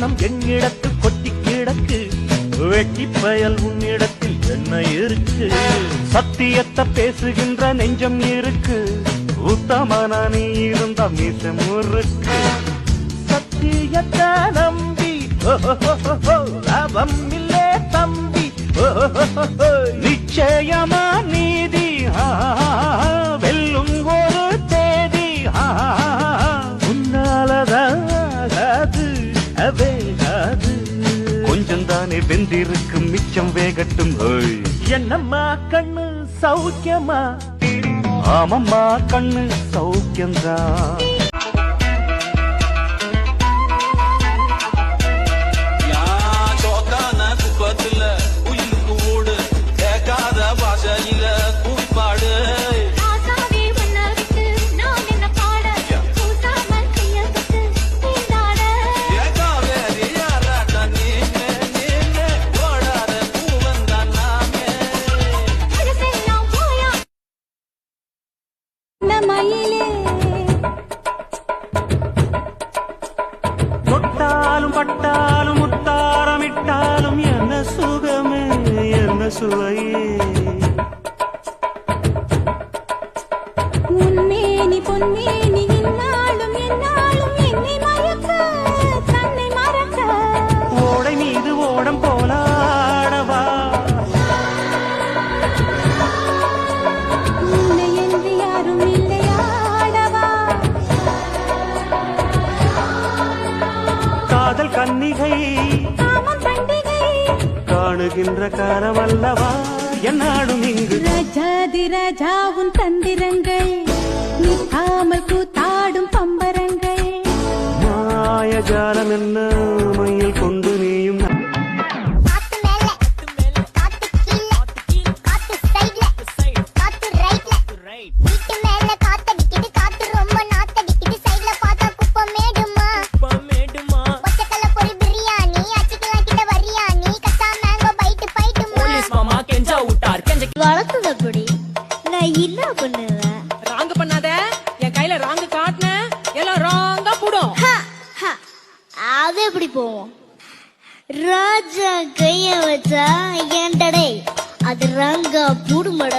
பணம் என்னிடத்து கொட்டி கிடக்கு, வெட்டி பயல் உன்னிடத்தில் என்ன இருக்கு? சத்தியத்தை பேசுகின்ற நெஞ்சம் இருக்கு, உத்தமனா நீ இருந்த மீசம் இருக்கு. சத்தியத்தை நம்பி லாபம் இல்லே தம்பி, நிச்சயமா நீதி வெல்லும் ஒரு தேதி. உன்னாலதாது வேகாது, கொஞ்சம் தானே வெந்திருக்கும் மிச்சம் வேகட்டும். என்னம்மா கண்ணு சௌக்கியமா? ஆமம்மா கண்ணு சௌக்கியம்தான். தொட்டாலும் பட்டாலும் முத்தாரமிட்டாலும் என்ன சுகமே என்ன சுவையே. உன்மேனி பொன்மேனி என்னாலும் என்னாலும் என்னை மறக்க தன்னை மறக்க. ஓடை மீது ஓடம் போலாடவா, உன்னை என்று யாரும் இல்லையாடவா. காதல் கன்னிகை காமம் பண்டிகை காணுகின்ற காலமல்லவா என்னாடும் இங்கு. ராஜாதி ராஜாவும் தந்திரங்கள் நிற்காமல் கூத்தாடும் பம்பரங்கள். மாயஜாலம் என்ன மையில் கொண்டு நீயும் வளர்த்ததப்படி நான் என்ன பண்ணுவேன்? ராங்கு பண்ணாத, என் கையில ராங்கு காட்டின எல்லாம் ராங்கா போடும். அது எப்படி போவோம்? ராஜா கைய வச்சா ஏண்டடே அது ராங்கா பூடுமட.